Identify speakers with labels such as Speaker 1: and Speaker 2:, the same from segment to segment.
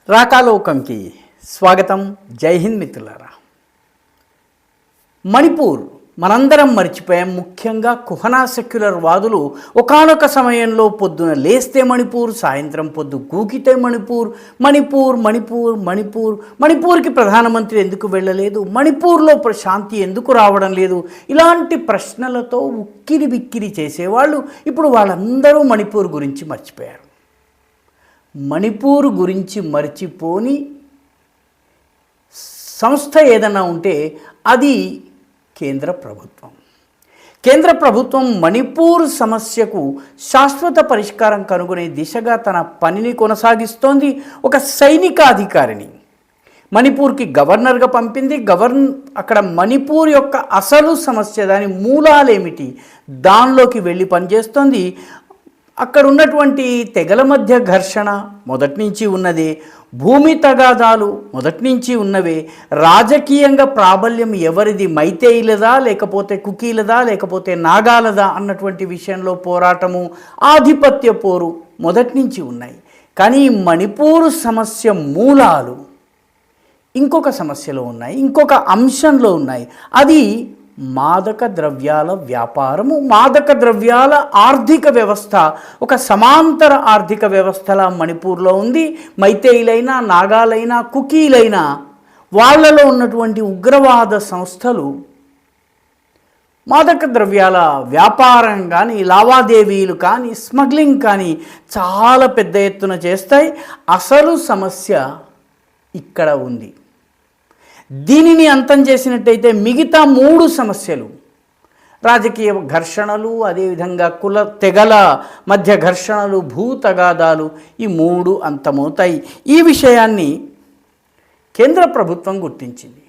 Speaker 1: రాకాలోకంకి స్వాగతం. జై హింద్ మిత్రులారా. మణిపూర్ మనందరం మర్చిపోయాం. ముఖ్యంగా కుహనా సెక్యులర్ వాదులు ఒకానొక సమయంలో పొద్దున లేస్తే మణిపూర్, సాయంత్రం పొద్దు గూకితే మణిపూర్, మణిపూర్ మణిపూర్ మణిపూర్ మణిపూర్కి ప్రధానమంత్రి ఎందుకు వెళ్ళలేదు, మణిపూర్లో శాంతి ఎందుకు రావడం లేదు, ఇలాంటి ప్రశ్నలతో ఉక్కిరి బిక్కిరి చేసేవాళ్ళు ఇప్పుడు వాళ్ళందరూ మణిపూర్ గురించి మర్చిపోయారు. మణిపూర్ గురించి మర్చిపోని సంస్థ ఏదైనా ఉంటే అది కేంద్ర ప్రభుత్వం. కేంద్ర ప్రభుత్వం మణిపూర్ సమస్యకు శాశ్వత పరిష్కారం కనుగొనే దిశగా తన పనిని కొనసాగిస్తోంది. ఒక సైనిక అధికారిని మణిపూర్కి గవర్నర్గా పంపింది. అక్కడ మణిపూర్ యొక్క అసలు సమస్య, దాని మూలాలేమిటి, దానిలోకి వెళ్ళి పనిచేస్తోంది. అక్కడ ఉన్నటువంటి తెగల మధ్య ఘర్షణ మొదటి నుంచి ఉన్నదే, భూమి తగాదాలు మొదటి నుంచి ఉన్నవే, రాజకీయంగా ప్రాబల్యం ఎవరిది, మైతేయిలదా లేకపోతే కుకీలదా లేకపోతే నాగాలదా అన్నటువంటి విషయంలో పోరాటము, ఆధిపత్య పోరు మొదటి నుంచి ఉన్నాయి. కానీ మణిపూర్ సమస్య మూలాలు ఇంకొక సమస్యలో ఉన్నాయి, ఇంకొక అంశంలో ఉన్నాయి. అది మాదక ద్రవ్యాల వ్యాపారము, మాదక ద్రవ్యాల ఆర్థిక వ్యవస్థ. ఒక సమాంతర ఆర్థిక వ్యవస్థలా మణిపూర్లో ఉంది. మైతేయిలైనా, నాగాలైనా, కుకీలైనా వాళ్ళలో ఉన్నటువంటి ఉగ్రవాద సంస్థలు మాదక ద్రవ్యాల వ్యాపారం కానీ, లావాదేవీలు కానీ, స్మగ్లింగ్ కానీ చాలా పెద్ద ఎత్తున చేస్తాయి. అసలు సమస్య ఇక్కడ ఉంది. దీనిని అంతం చేసినట్టయితే మిగతా మూడు సమస్యలు, రాజకీయ ఘర్షణలు, అదేవిధంగా కుల తెగల మధ్య ఘర్షణలు, భూ తగాదాలు, ఈ మూడు అంతమవుతాయి. ఈ విషయాన్ని కేంద్ర ప్రభుత్వం గుర్తించింది.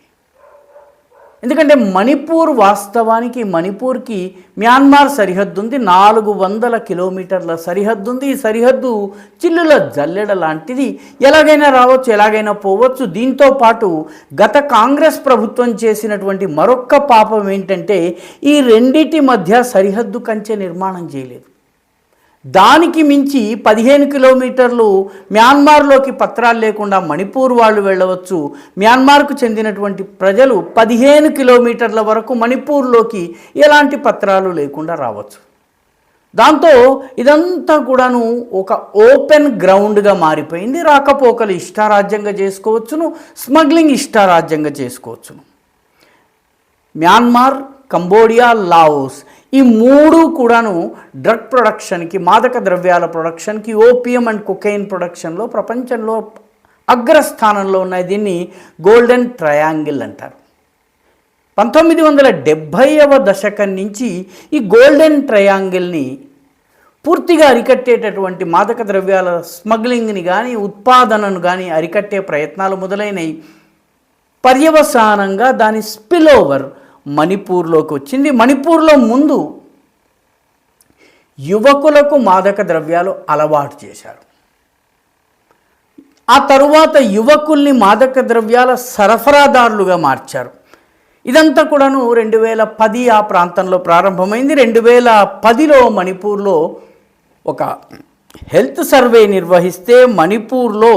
Speaker 1: ఎందుకంటే మణిపూర్ వాస్తవానికి మణిపూర్కి మ్యాన్మార్ సరిహద్దు ఉంది. 400 కిలోమీటర్ల సరిహద్దు ఉంది. ఈ సరిహద్దు చిల్లుల జల్లెడ లాంటిది. ఎలాగైనా రావచ్చు, ఎలాగైనా పోవచ్చు. దీంతో పాటు గత కాంగ్రెస్ ప్రభుత్వం చేసినటువంటి మరొక్క పాపం ఏంటంటే ఈ రెండిటి మధ్య సరిహద్దు కంచె నిర్మాణం చేయలేదు. దానికి మించి 15 కిలోమీటర్లు మ్యాన్మార్లోకి పత్రాలు లేకుండా మణిపూర్ వాళ్ళు వెళ్ళవచ్చు. మ్యాన్మార్కు చెందినటువంటి ప్రజలు 15 కిలోమీటర్ల వరకు మణిపూర్లోకి ఎలాంటి పత్రాలు లేకుండా రావచ్చు. దాంతో ఇదంతా కూడాను ఒక ఓపెన్ గ్రౌండ్గా మారిపోయింది. రాకపోకలు ఇష్టారాజ్యంగా చేసుకోవచ్చును, స్మగ్లింగ్ ఇష్టారాజ్యంగా చేసుకోవచ్చును. మ్యాన్మార్, కంబోడియా, లావోస్ ఈ మూడు కూడాను డ్రగ్ ప్రొడక్షన్కి, మాదక ద్రవ్యాల ప్రొడక్షన్కి, ఓపియం అండ్ కొకైన్ ప్రొడక్షన్లో ప్రపంచంలో అగ్రస్థానంలో ఉన్నాయి. దీన్ని గోల్డెన్ ట్రయాంగిల్ అంటారు. 1970వ దశకం నుంచి ఈ గోల్డెన్ ట్రయాంగిల్ని పూర్తిగా అరికట్టేటటువంటి మాదక ద్రవ్యాల స్మగ్లింగ్ని కానీ, ఉత్పాదనను కానీ అరికట్టే ప్రయత్నాలు మొదలైనవి. పర్యవసానంగా దాని స్పిల్ ఓవర్ మణిపూర్లోకి వచ్చింది. మణిపూర్లో ముందు యువకులకు మాదక ద్రవ్యాలు అలవాటు చేశారు. ఆ తరువాత యువకుల్ని మాదక ద్రవ్యాల సరఫరాదారులుగా మార్చారు. ఇదంతా కూడాను 2010 ఆ ప్రాంతంలో ప్రారంభమైంది. 2010లో మణిపూర్లో ఒక హెల్త్ సర్వే నిర్వహిస్తే మణిపూర్లో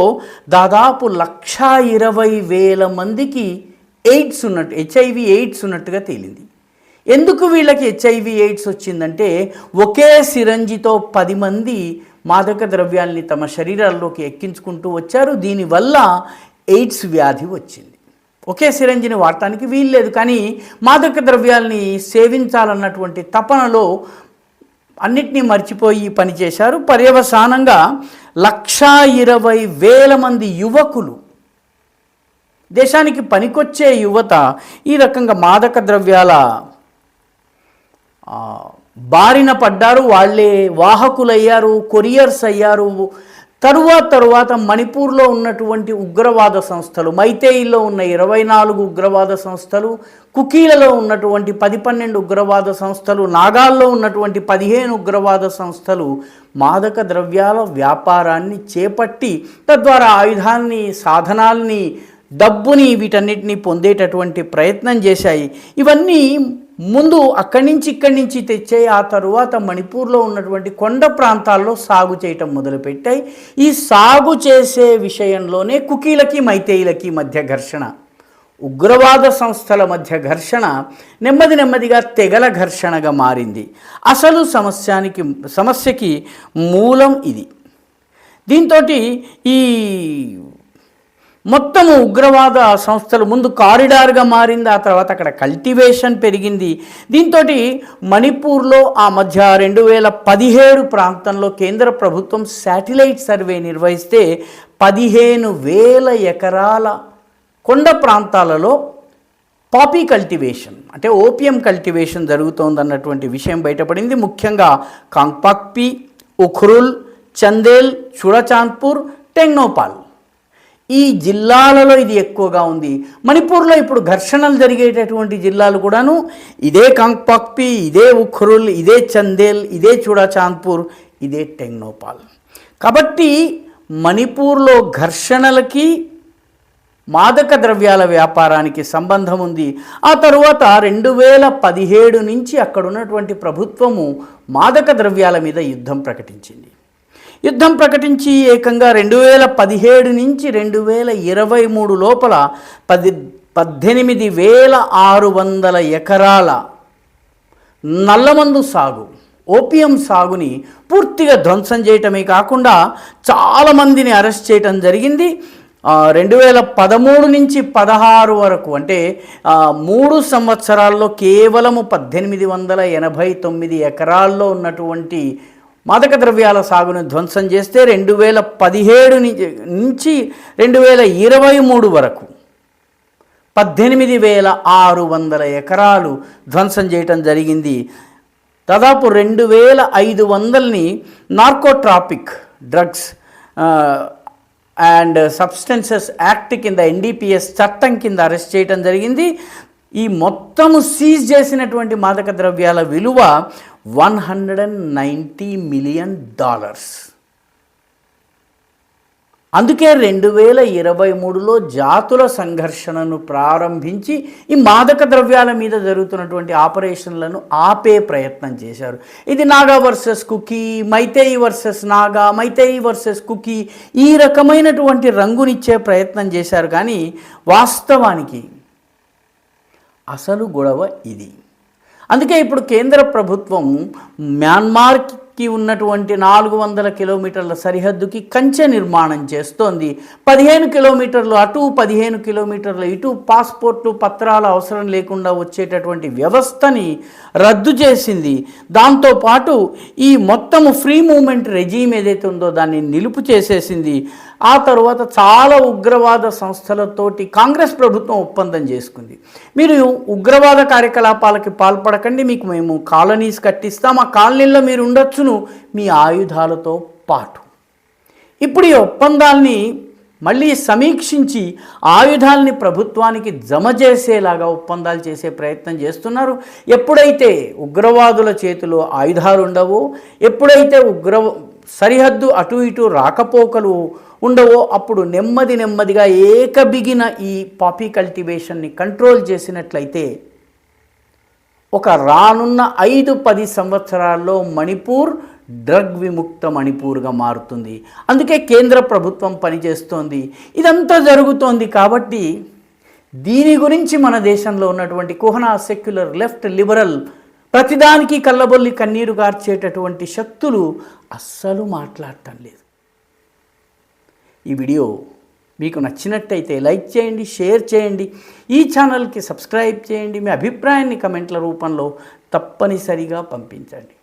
Speaker 1: దాదాపు 1,20,000 మందికి ఎయిడ్స్ ఉన్నట్టు, హెచ్ఐవి ఎయిడ్స్ ఉన్నట్టుగా తేలింది. ఎందుకు వీళ్ళకి హెచ్ఐవి ఎయిడ్స్ వచ్చిందంటే ఒకే సిరంజితో 10 మంది మాదక ద్రవ్యాల్ని తమ శరీరాల్లోకి ఎక్కించుకుంటూ వచ్చారు. దీనివల్ల ఎయిడ్స్ వ్యాధి వచ్చింది. ఒకే సిరంజిని వాడటానికి వీల్లేదు, కానీ మాదక ద్రవ్యాల్ని సేవించాలన్నటువంటి తపనలో అన్నిటినీ మర్చిపోయి పనిచేశారు. పర్యవసానంగా 1,20,000 మంది యువకులు, దేశానికి పనికొచ్చే యువత ఈ రకంగా మాదక ద్రవ్యాల బారిన పడ్డారు. వాళ్ళే వాహకులయ్యారు, కొరియర్స్ అయ్యారు. తరువాత మణిపూర్లో ఉన్నటువంటి ఉగ్రవాద సంస్థలు, మైతేయిలో ఉన్న 24 ఉగ్రవాద సంస్థలు, కుకీలలో ఉన్నటువంటి 10-12 ఉగ్రవాద సంస్థలు, నాగాల్లో ఉన్నటువంటి 15 ఉగ్రవాద సంస్థలు మాదక ద్రవ్యాల వ్యాపారాన్ని చేపట్టి తద్వారా ఆయుధాన్ని, సాధనాల్ని డబ్బుని వీటన్నిటిని పొందేటటువంటి ప్రయత్నం చేశాయి. ఇవన్నీ ముందు ఇక్కడి నుంచి తెచ్చాయి. ఆ తరువాత మణిపూర్లో ఉన్నటువంటి కొండ ప్రాంతాల్లో సాగు చేయటం మొదలుపెట్టాయి. ఈ సాగు చేసే విషయంలోనే కుకీలకి మైతేయులకి మధ్య ఘర్షణ, ఉగ్రవాద సంస్థల మధ్య ఘర్షణ నెమ్మదిగా తెగల ఘర్షణగా మారింది. అసలు సమస్యకి మూలం ఇది. దీంతో ఈ మొత్తము ఉగ్రవాద సంస్థలు ముందు కారిడార్గా మారింది. ఆ తర్వాత అక్కడ కల్టివేషన్ పెరిగింది. దీంతో మణిపూర్లో ఆ మధ్య 2017 ప్రాంతంలో కేంద్ర ప్రభుత్వం శాటిలైట్ సర్వే నిర్వహిస్తే 15,000 ఎకరాల కొండ ప్రాంతాలలో పాపీ కల్టివేషన్ అంటే ఓపియం కల్టివేషన్ జరుగుతోందన్నటువంటి విషయం బయటపడింది. ముఖ్యంగా కాంగ్పాక్పి, ఉఖ్రుల్, చందేల్, చుడచాంద్పూర్, టెంగ్నోపాల్ ఈ జిల్లాలలో ఇది ఎక్కువగా ఉంది. మణిపూర్లో ఇప్పుడు ఘర్షణలు జరిగేటటువంటి జిల్లాలు కూడాను ఇదే కాంగ్పాక్పి, ఇదే ఉఖ్రుల్, ఇదే చందేల్, ఇదే చుడచాంద్పూర్, ఇదే టెంగ్నోపాల్. కాబట్టి మణిపూర్లో ఘర్షణలకి మాదక ద్రవ్యాల వ్యాపారానికి సంబంధం ఉంది. ఆ తరువాత 2017 నుంచి అక్కడ ఉన్నటువంటి ప్రభుత్వము మాదక ద్రవ్యాల మీద యుద్ధం ప్రకటించి ఏకంగా 2017 నుంచి 2023 లోపల 18,600 ఎకరాల నల్లమందు సాగు, ఓపియం సాగుని పూర్తిగా ధ్వంసం చేయటమే కాకుండా చాలామందిని అరెస్ట్ చేయటం జరిగింది. 2013 నుంచి 16 వరకు అంటే 3 సంవత్సరాల్లో కేవలము 1889 ఎకరాల్లో ఉన్నటువంటి మాదక ద్రవ్యాల సాగును ధ్వంసం చేస్తే 2017 నుంచి 2023 వరకు 18,600 ఎకరాలు ధ్వంసం చేయటం జరిగింది. దాదాపు 2,500ని నార్కోట్రాపిక్ డ్రగ్స్ అండ్ సబ్స్టెన్సెస్ యాక్ట్ కింద NDPS చట్టం కింద అరెస్ట్ చేయటం జరిగింది. ఈ మొత్తము సీజ్ చేసినటువంటి మాదక ద్రవ్యాల విలువ $190 మిలియన్. అందుకే 2023లో జాతుల సంఘర్షణను ప్రారంభించి ఈ మాదక ద్రవ్యాల మీద జరుగుతున్నటువంటి ఆపరేషన్లను ఆపే ప్రయత్నం చేశారు. ఇది Naga versus Kuki, Meitei versus Naga, Meitei versus Kuki ఈ రకమైనటువంటి రంగునిచ్చే ప్రయత్నం చేశారు. కానీ వాస్తవానికి అసలు గొడవ ఇది. అందుకే ఇప్పుడు కేంద్ర ప్రభుత్వం మ్యాన్మార్కి ఉన్నటువంటి 400 కిలోమీటర్ల సరిహద్దుకి కంచె నిర్మాణం చేస్తోంది. 15 కిలోమీటర్లు అటు 15 కిలోమీటర్లు ఇటు పాస్పోర్ట్లు పత్రాల అవసరం లేకుండా వచ్చేటటువంటి వ్యవస్థని రద్దు చేసింది. దాంతోపాటు ఈ మొత్తము ఫ్రీ మూమెంట్ రెజీమ్ ఏదైతే ఉందో దాన్ని నిలుపు చేసేసింది. ఆ తర్వాత చాలా ఉగ్రవాద సంస్థలతోటి కాంగ్రెస్ ప్రభుత్వం ఒప్పందం చేసుకుంది. మీరు ఉగ్రవాద కార్యకలాపాలకి పాల్పడకండి, మీకు మేము కాలనీస్ కట్టిస్తాం, ఆ కాలనీల్లో మీరు ఉండొచ్చును మీ ఆయుధాలతో పాటు. ఇప్పుడు ఈ ఒప్పందాల్ని మళ్ళీ సమీక్షించి ఆయుధాలని ప్రభుత్వానికి జమ చేసేలాగా ఒప్పందాలు చేసే ప్రయత్నం చేస్తున్నారు. ఎప్పుడైతే ఉగ్రవాదుల చేతిలో ఆయుధాలు ఉండవో, ఎప్పుడైతే సరిహద్దు అటు ఇటు రాకపోకలు ఉండవో అప్పుడు నెమ్మదిగా ఏకబిగిన ఈ పాపీ కల్టివేషన్ని కంట్రోల్ చేసినట్లయితే ఒక రానున్న 5-10 సంవత్సరాల్లో మణిపూర్ డ్రగ్ విముక్త మణిపూర్గా మారుతుంది. అందుకే కేంద్ర ప్రభుత్వం పనిచేస్తోంది. ఇదంతా జరుగుతోంది కాబట్టి దీని గురించి మన దేశంలో ఉన్నటువంటి కుహనా సెక్యులర్ లెఫ్ట్ లిబరల్ ప్రతిదానికి కళ్ళబొల్లి కన్నీరు కార్చేటటువంటి శక్తులు అస్సలు మాట్లాడటం లేదు. ఈ వీడియో మీకు నచ్చినట్టయితే లైక్ చేయండి, షేర్ చేయండి, ఈ ఛానల్కి సబ్స్క్రైబ్ చేయండి. మీ అభిప్రాయాన్ని కమెంట్ల రూపంలో తప్పనిసరిగా పంపించండి.